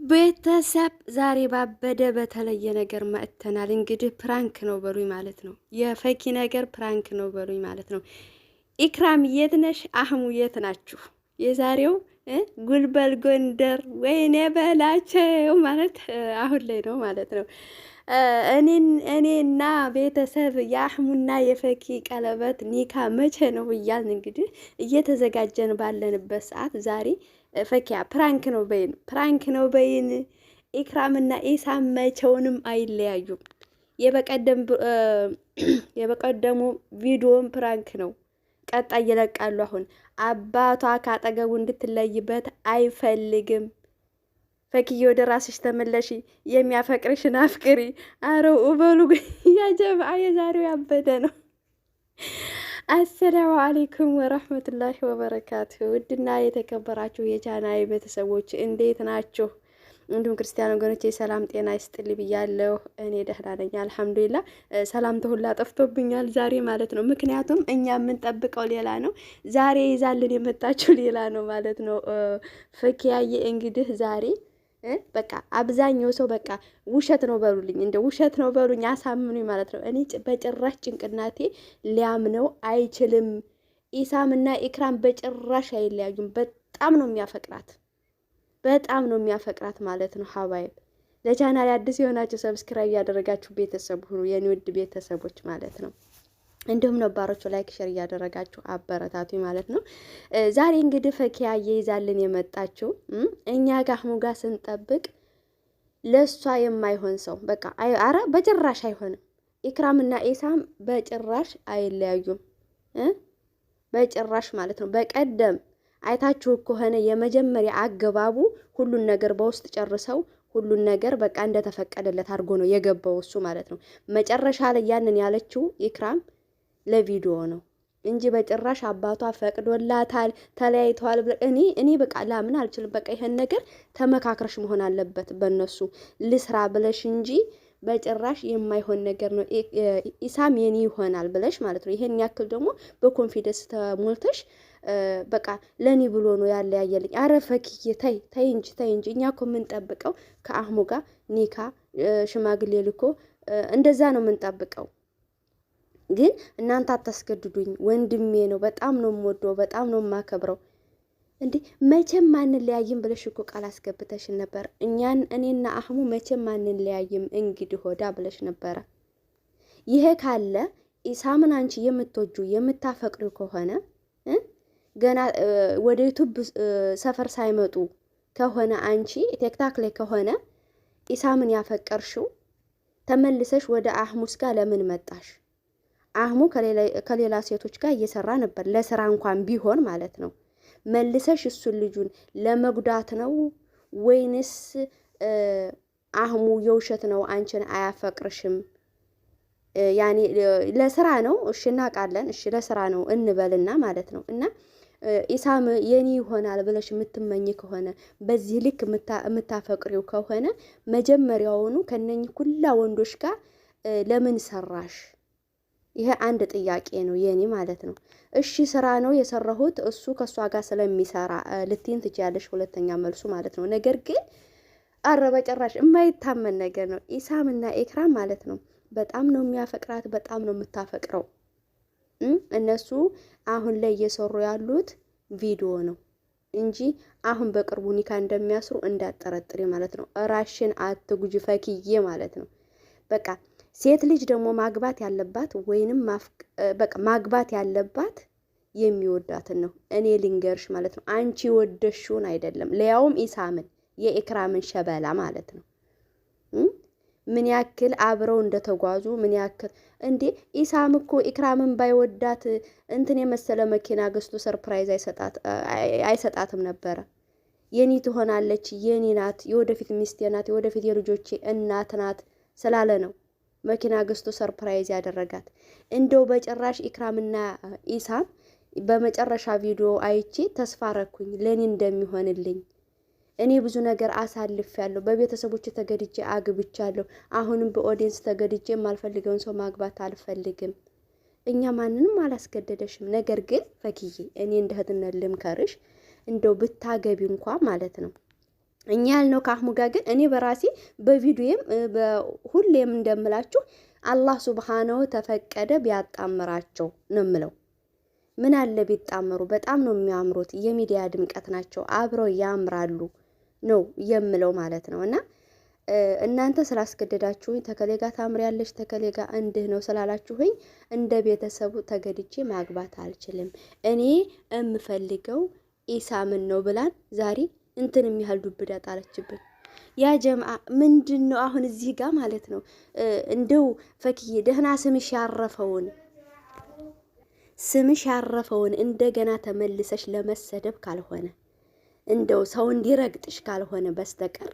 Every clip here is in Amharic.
ቤተሰብ ዛሬ ባበደ በተለየ ነገር መጥተናል። እንግዲህ ፕራንክ ነው በሉኝ ማለት ነው። የፈኪ ነገር ፕራንክ ነው በሉኝ ማለት ነው። ኢክራም የት ነሽ? አህሙ የት ናችሁ? የዛሬው ጉልበል ጎንደር ወይኔ በላቸው ማለት አሁን ላይ ነው ማለት ነው። እኔና ቤተሰብ የአህሙና የፈኪ ቀለበት ኒካ መቼ ነው እያልን እንግዲህ እየተዘጋጀን ባለንበት ሰዓት ዛሬ ፈኪያ ፕራንክ ነው በይን፣ ፕራንክ ነው በይን። ኢክራምና ኢሳም መቼውንም አይለያዩም። የበቀደሙ ቪዲዮም ፕራንክ ነው። ቀጣይ ይለቃሉ። አሁን አባቷ ካጠገቡ እንድትለይበት አይፈልግም። ፈክዬ ወደ ራስሽ ተመለሺ፣ የሚያፈቅርሽን አፍቅሪ። አረው በሉ ያጀብ የዛሬው ያበደ ነው። አሰላሙ አሌይኩም ወረህመቱላሂ ወበረካቱ። ውድና የተከበራችሁ የቻናሌ ቤተሰቦች እንዴት ናችሁ? እንዲሁም ክርስቲያን ወገኖቼ ሰላም ጤና ይስጥልኝ ብያለሁ። እኔ ደህና ነኝ አልሐምዱሊላህ። ሰላምታ ሁላ ጠፍቶብኛል ዛሬ ማለት ነው። ምክንያቱም እኛ የምንጠብቀው ሌላ ነው፣ ዛሬ ይዛልን የመጣችው ሌላ ነው ማለት ነው። ፈኪያዬ እንግዲህ ዛሬ በቃ አብዛኛው ሰው በቃ ውሸት ነው በሉልኝ፣ እንደ ውሸት ነው በሉኝ፣ አሳምኑኝ ማለት ነው። እኔ በጭራሽ ጭንቅናቴ ሊያምነው አይችልም። ኢሳምና ኢክራም በጭራሽ አይለያዩም። በጣም ነው የሚያፈቅራት፣ በጣም ነው የሚያፈቅራት ማለት ነው። ሀባይብ ለቻናል አዲስ የሆናችሁ ሰብስክራይብ ያደረጋችሁ ቤተሰብ ሁኑ፣ የኔ ውድ ቤተሰቦች ማለት ነው። እንዲሁም ነባሮቹ ላይክ ሼር እያደረጋችሁ አበረታቱ ማለት ነው። ዛሬ እንግዲህ ፈኪያ ይዛልን የመጣችው እኛ ጋህሙ ጋር ስንጠብቅ ለሷ የማይሆን ሰው በቃ አረ በጭራሽ አይሆንም። ኢክራምና ኢሳም በጭራሽ አይለያዩም፣ በጭራሽ ማለት ነው። በቀደም አይታችሁ ከሆነ የመጀመሪያ አገባቡ ሁሉን ነገር በውስጥ ጨርሰው ሁሉን ነገር በቃ እንደተፈቀደለት አድርጎ ነው የገባው እሱ ማለት ነው። መጨረሻ ላይ ያንን ያለችው ኢክራም ለቪዲዮ ነው እንጂ በጭራሽ አባቷ ፈቅዶላታል ተለያይተዋል። እኔ በቃ ላምን አልችልም። በቃ ይሄን ነገር ተመካክረሽ መሆን አለበት በእነሱ ልስራ ብለሽ እንጂ በጭራሽ የማይሆን ነገር ነው። ኢሳም የኔ ይሆናል ብለሽ ማለት ነው። ይሄን ያክል ደግሞ በኮንፊደንስ ተሞልተሽ በቃ ለኔ ብሎ ነው ያለያየልኝ። አረ ፈኪዬ ተይ እንጂ እኛ እኮ የምንጠብቀው ከአህሙ ጋር ኒካ ሽማግሌ ልኮ እንደዛ ነው የምንጠብቀው። ግን እናንተ አታስገድዱኝ። ወንድሜ ነው፣ በጣም ነው የምወደው፣ በጣም ነው የማከብረው። እንዴ መቼም አንለያይም ብለሽ እኮ ቃል አስገብተሽን ነበር። እኔና አህሙ መቼም አንለያይም እንግዲህ ሆዳ ብለሽ ነበረ። ይሄ ካለ ኢሳምን አንቺ የምትወጁ የምታፈቅሪው ከሆነ ገና ወደ ዩቱብ ሰፈር ሳይመጡ ከሆነ አንቺ ቲክታክ ላይ ከሆነ ኢሳምን ያፈቀርሽው ተመልሰሽ ወደ አህሙስ ጋር ለምን መጣሽ? አህሙ ከሌላ ሴቶች ጋር እየሰራ ነበር፣ ለስራ እንኳን ቢሆን ማለት ነው። መልሰሽ እሱን ልጁን ለመጉዳት ነው ወይንስ አህሙ የውሸት ነው አንቺን አያፈቅርሽም? ያኔ ለስራ ነው። እሺ እናውቃለን። እሺ ለስራ ነው እንበልና ማለት ነው። እና ኢሳም የኔ ይሆናል ብለሽ የምትመኝ ከሆነ በዚህ ልክ የምታፈቅሪው ከሆነ መጀመሪያውኑ ከነኚህ ሁላ ወንዶች ጋር ለምን ሰራሽ? ይሄ አንድ ጥያቄ ነው የኔ ማለት ነው። እሺ ስራ ነው የሰራሁት እሱ ከሷ ጋር ስለሚሰራ ልትይን ትችያለሽ፣ ሁለተኛ መልሱ ማለት ነው። ነገር ግን አረ በጭራሽ የማይታመን ነገር ነው። ኢሳምና ኢክራም ማለት ነው በጣም ነው የሚያፈቅራት፣ በጣም ነው የምታፈቅረው። እነሱ አሁን ላይ እየሰሩ ያሉት ቪዲዮ ነው እንጂ አሁን በቅርቡ ኒካ እንደሚያስሩ እንዳጠረጥሪ ማለት ነው። ራሽን አትጉጂ ፈኪዬ ማለት ነው። በቃ ሴት ልጅ ደግሞ ማግባት ያለባት ወይንም በቃ ማግባት ያለባት የሚወዳትን ነው። እኔ ልንገርሽ ማለት ነው። አንቺ ወደሽውን አይደለም፣ ለያውም ኢሳምን የኢክራምን ሸበላ ማለት ነው። ምን ያክል አብረው እንደተጓዙ ምን ያክል እንዴ! ኢሳም እኮ ኢክራምን ባይወዳት እንትን የመሰለ መኪና ገዝቶ ሰርፕራይዝ አይሰጣትም ነበረ። የኔ ትሆናለች፣ የኔ ናት፣ የወደፊት ሚስቴ ናት፣ የወደፊት የልጆቼ እናት ናት ስላለ ነው መኪና ገዝቶ ሰርፕራይዝ ያደረጋት። እንደው በጭራሽ ኢክራምና ኢሳም በመጨረሻ ቪዲዮ አይቼ ተስፋ ረኩኝ ለኔ እንደሚሆንልኝ። እኔ ብዙ ነገር አሳልፌያለሁ። በቤተሰቦች ተገድጄ አግብቻለሁ። አሁንም በኦዲየንስ ተገድጄ የማልፈልገውን ሰው ማግባት አልፈልግም። እኛ ማንንም አላስገደደሽም። ነገር ግን ፈኪዬ እኔ እንደ እህትነት ልምከርሽ፣ እንደው ብታገቢ እንኳን ማለት ነው እኛ ያልነው ከአህሙ ጋር ግን እኔ በራሴ በቪዲዮም ሁሌም እንደምላችሁ አላህ ሱብሃነሁ ተፈቀደ ቢያጣምራቸው ነው የምለው። ምን አለ ቢጣመሩ፣ በጣም ነው የሚያምሩት። የሚዲያ ድምቀት ናቸው፣ አብረው ያምራሉ ነው የምለው ማለት ነው። እና እናንተ ስላስገደዳችሁኝ ተከሌጋ ታምሪያለሽ ተከሌጋ እንድህ ነው ስላላችሁኝ እንደ ቤተሰቡ ተገድጄ ማግባት አልችልም። እኔ የምፈልገው ኢሳምን ነው ብላን ዛሬ እንትን የሚያህል ዱብዳ ጣለችብን። ያ ጀምዓ ምንድን ነው አሁን እዚህ ጋር ማለት ነው። እንደው ፈክዬ ደህና ስምሽ ያረፈውን እንደገና ተመልሰሽ ለመሰደብ ካልሆነ እንደው ሰው እንዲረግጥሽ ካልሆነ በስተቀር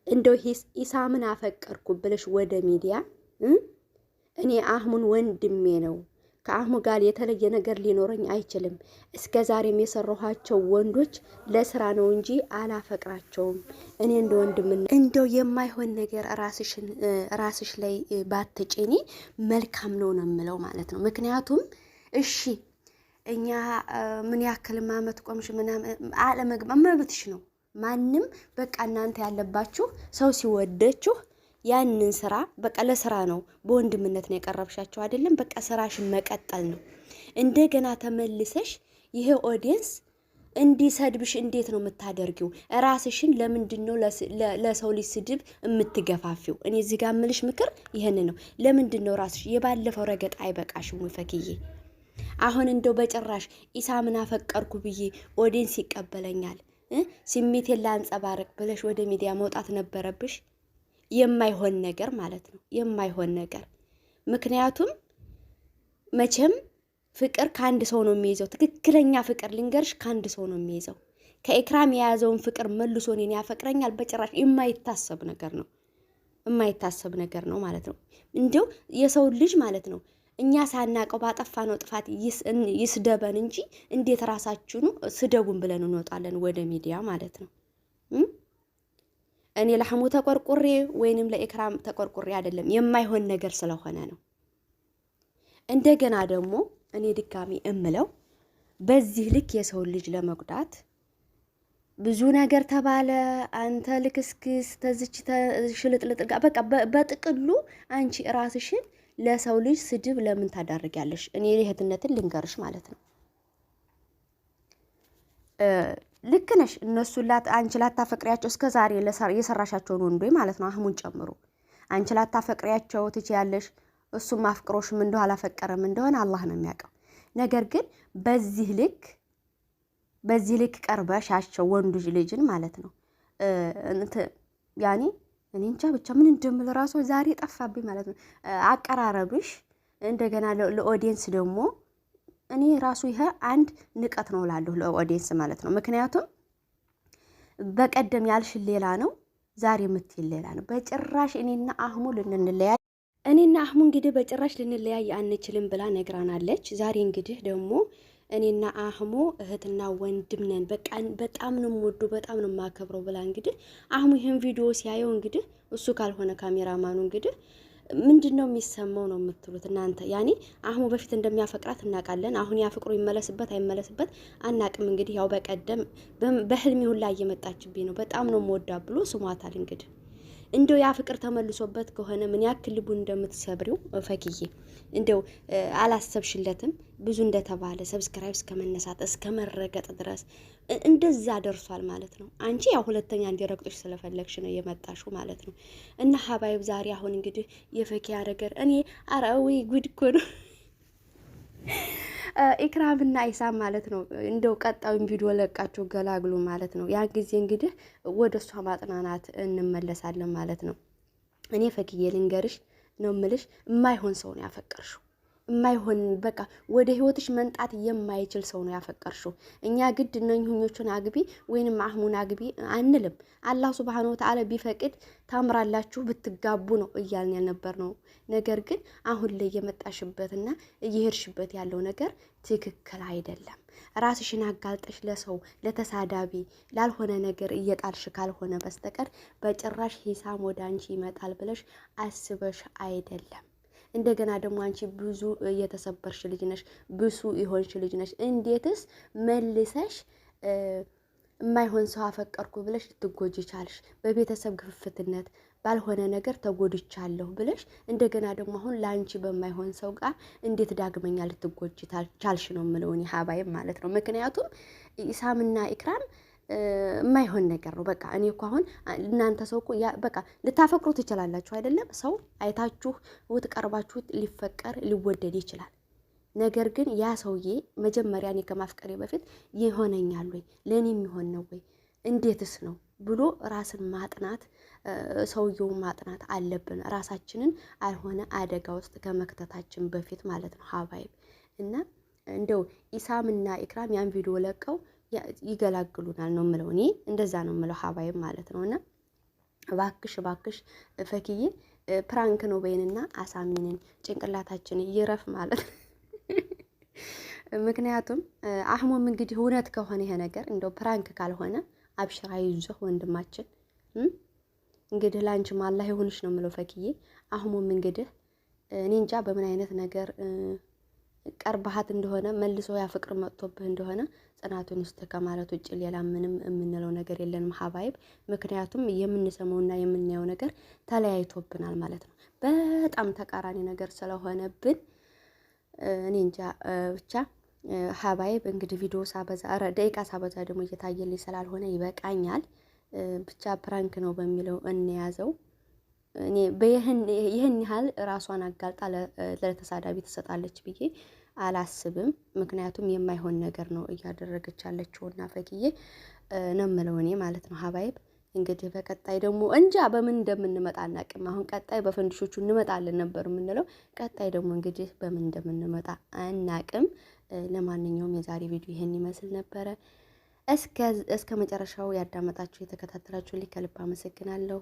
እንደው ኢሳምን አፈቀርኩ ብለሽ ወደ ሚዲያ እኔ አህሙን ወንድሜ ነው ከአህሙ ጋር የተለየ ነገር ሊኖረኝ አይችልም። እስከ ዛሬም የሰራኋቸው ወንዶች ለስራ ነው እንጂ አላፈቅራቸውም። እኔ እንደ ወንድም እንደው የማይሆን ነገር ራስሽ ላይ ባትጭኒ መልካም ነው ነው የምለው ማለት ነው። ምክንያቱም እሺ እኛ ምን ያክል ማመት ቆምሽ ምናምን አለመግባባት መብትሽ ነው። ማንም በቃ እናንተ ያለባችሁ ሰው ሲወደችሁ ያንን ስራ በቃ ለስራ ነው በወንድምነት ነው የቀረብሻቸው አይደለም። በቃ ስራሽን መቀጠል ነው። እንደገና ተመልሰሽ ይሄ ኦዲየንስ እንዲሰድብሽ እንዴት ነው የምታደርጊው? ራስሽን ለምንድነው ለሰው ልጅ ስድብ የምትገፋፊው? እኔ እዚህ ጋር ምልሽ ምክር ይሄን ነው። ለምንድነው ራስሽ የባለፈው ረገጥ አይበቃሽም ወይ ፈክዬ? አሁን እንደው በጭራሽ ኢሳምን አፈቀርኩ ብዬ ኦዲየንስ ይቀበለኛል ስሜቴን ላንጸባረቅ ብለሽ ወደ ሚዲያ መውጣት ነበረብሽ። የማይሆን ነገር ማለት ነው፣ የማይሆን ነገር። ምክንያቱም መቼም ፍቅር ከአንድ ሰው ነው የሚይዘው። ትክክለኛ ፍቅር ልንገርሽ ከአንድ ሰው ነው የሚይዘው። ከኢክራም የያዘውን ፍቅር መልሶ እኔን ያፈቅረኛል በጭራሽ የማይታሰብ ነገር ነው፣ የማይታሰብ ነገር ነው ማለት ነው። እንዲያው የሰው ልጅ ማለት ነው እኛ ሳናቀው ባጠፋ ነው ጥፋት ይስደበን እንጂ እንዴት ራሳችሁኑ ስደቡን ብለን እንወጣለን ወደ ሚዲያ ማለት ነው። እኔ ለሐሙ ተቆርቁሬ ወይንም ለኢክራም ተቆርቁሬ አይደለም፣ የማይሆን ነገር ስለሆነ ነው። እንደገና ደግሞ እኔ ድጋሚ እምለው በዚህ ልክ የሰው ልጅ ለመጉዳት ብዙ ነገር ተባለ። አንተ ልክስክስ ተዝች ሽልጥልጥ በቃ በጥቅሉ አንቺ ራስሽን ለሰው ልጅ ስድብ ለምን ታዳርጊያለሽ? እኔ እህትነትን ልንገርሽ ማለት ነው። ልክ ነሽ። እነሱ አንቺ ላታፈቅሪያቸው እስከ ዛሬ የሰራሻቸውን ወንዶች ማለት ነው አህሙን ጨምሮ አንቺ ላታፈቅሪያቸው ትችያለሽ። እሱም አፍቅሮሽም እንደው አላፈቀረም እንደሆነ አላህ ነው የሚያውቀው። ነገር ግን በዚህ ልክ ቀርበሻቸው ወንዱ ልጅን ማለት ነው ያኔ እኔ እንጃ ብቻ ምን እንደምል ራሱ ዛሬ ጠፋብኝ ማለት ነው። አቀራረብሽ እንደገና ለኦዲየንስ ደግሞ እኔ ራሱ ይሄ አንድ ንቀት ነው እላለሁ ለኦዲየንስ ማለት ነው። ምክንያቱም በቀደም ያልሽን ሌላ ነው፣ ዛሬ የምትይል ሌላ ነው። በጭራሽ እኔና አህሙ እንግዲህ በጭራሽ ልንለያይ አንችልም ብላ ነግራናለች። ዛሬ እንግዲህ ደግሞ እኔና አህሙ እህትና ወንድም ነን፣ በቃ በጣም ነው የምወዱ በጣም ነው የማከብረው ብላ እንግዲህ አህሙ ይሄን ቪዲዮ ሲያየው እንግዲህ እሱ ካልሆነ ካሜራማኑ እንግዲህ ምንድነው የሚሰማው ነው የምትሉት እናንተ? ያኔ አህሙ በፊት እንደሚያፈቅራት እናውቃለን። አሁን ያ ፍቅሩ ይመለስበት አይመለስበት አናቅም። እንግዲህ ያው በቀደም በህልሜ ሁላ እየመጣችብኝ ነው በጣም ነው የምወዳ ብሎ ስሟታል። እንግዲህ እንደው ያ ፍቅር ተመልሶበት ከሆነ ምን ያክል ልቡን እንደምትሰብሪው ፈክዬ እንደው አላሰብሽለትም። ብዙ እንደተባለ ሰብስክራይብ እስከ መነሳት እስከ መረገጥ ድረስ እንደዛ ደርሷል ማለት ነው። አንቺ ያው ሁለተኛ እንዲረግጦሽ ስለፈለግሽ ነው የመጣሽው ማለት ነው። እና ሀባይብ ዛሬ አሁን እንግዲህ የፈኪያ ነገር እኔ አራዊ ጉድ እኮ ነው። ኢክራምና ኢሳም ማለት ነው እንደው ቀጣዩን ቪዲዮ ለቃቸው ገላግሉ ማለት ነው። ያ ጊዜ እንግዲህ ወደ እሷ ማጥናናት እንመለሳለን ማለት ነው። እኔ ፈክዬ ልንገርሽ ነው ምልሽ የማይሆን ሰው ነው ያፈቀርሽው። የማይሆን በቃ ወደ ህይወትሽ መንጣት የማይችል ሰው ነው ያፈቀርሽው። እኛ ግድ እነኝሁኞቹን አግቢ ወይንም አህሙን አግቢ አንልም። አላህ ሱብሃነሁ ወተዓላ ቢፈቅድ ታምራላችሁ ብትጋቡ ነው እያልን ያልነበር ነው። ነገር ግን አሁን ላይ የመጣሽበትና እየሄድሽበት ያለው ነገር ትክክል አይደለም። ራስሽን አጋልጠሽ ለሰው ለተሳዳቢ ላልሆነ ነገር እየጣልሽ ካልሆነ በስተቀር በጭራሽ ሂሳም ወደ አንቺ ይመጣል ብለሽ አስበሽ አይደለም። እንደገና ደግሞ አንቺ ብዙ የተሰበርሽ ልጅ ነሽ፣ ብዙ ይሆንሽ ልጅ ነሽ። እንዴትስ መልሰሽ የማይሆን ሰው አፈቀርኩ ብለሽ ልትጎጂ ቻልሽ። በቤተሰብ ግፍፍትነት ባልሆነ ነገር ተጎድቻለሁ ብለሽ እንደገና ደግሞ አሁን ለአንቺ በማይሆን ሰው ጋር እንዴት ዳግመኛ ልትጎጂ ቻልሽ ነው የምለው እኔ ሀባይም ማለት ነው። ምክንያቱም ኢሳምና ኢክራም የማይሆን ነገር ነው። በቃ እኔ እኮ አሁን እናንተ ሰው እኮ በቃ ልታፈቅሩ ትችላላችሁ አይደለም? ሰው አይታችሁ ቀርባችሁት ሊፈቀር ሊወደድ ይችላል። ነገር ግን ያ ሰውዬ መጀመሪያ እኔ ከማፍቀሬ በፊት ይሆነኛል ወይ ለእኔ የሚሆን ነው ወይ እንዴትስ ነው ብሎ ራስን ማጥናት ሰውየውን ማጥናት አለብን። ራሳችንን አልሆነ አደጋ ውስጥ ከመክተታችን በፊት ማለት ነው ሀባይብ። እና እንደው ኢሳምና ኢክራም ያን ቪዲዮ ለቀው ይገላግሉናል ነው የምለው እኔ እንደዛ ነው የምለው ሀባይብ ማለት ነው። እና እባክሽ እባክሽ ፈክዬ ፕራንክ ነው በይንና አሳሚንን ጭንቅላታችን ይረፍ ማለት ነው። ምክንያቱም አህሞም እንግዲህ እውነት ከሆነ ይሄ ነገር እንደው ፕራንክ ካልሆነ አብሽራ ይዞህ ወንድማችን እንግዲህ ላንቺም አላህ ይሁንሽ ነው የምለው ፈክዬ። አህሞም እንግዲህ እኔ እንጃ በምን አይነት ነገር ቀርባሃት እንደሆነ መልሶ ያ ፍቅር መጥቶብህ እንደሆነ ጽናቱን ውስጥ ከማለት ውጭ ሌላ ምንም የምንለው ነገር የለንም ሀባይብ። ምክንያቱም የምንሰማውና የምናየው ነገር ተለያይቶብናል ማለት ነው። በጣም ተቃራኒ ነገር ስለሆነብን እኔ እንጃ ብቻ ሀባይብ። እንግዲህ ቪዲዮ ሳበዛ ደቂቃ ሳበዛ ደግሞ እየታየልኝ ስላልሆነ ይበቃኛል። ብቻ ፕራንክ ነው በሚለው እንያዘው። እኔ ይህን ያህል ራሷን አጋልጣ ለተሳዳቢ ትሰጣለች ብዬ አላስብም። ምክንያቱም የማይሆን ነገር ነው እያደረገች ያለችውና ፈክዬ ነው የምለው እኔ ማለት ነው ሀባይብ። እንግዲህ በቀጣይ ደግሞ እንጃ በምን እንደምንመጣ አናቅም። አሁን ቀጣይ በፈንድሾቹ እንመጣለን ነበር የምንለው። ቀጣይ ደግሞ እንግዲህ በምን እንደምንመጣ አናቅም። ለማንኛውም የዛሬ ቪዲዮ ይሄን ይመስል ነበረ። እስከ መጨረሻው ያዳመጣችሁ የተከታተላችሁ ከልብ አመሰግናለሁ።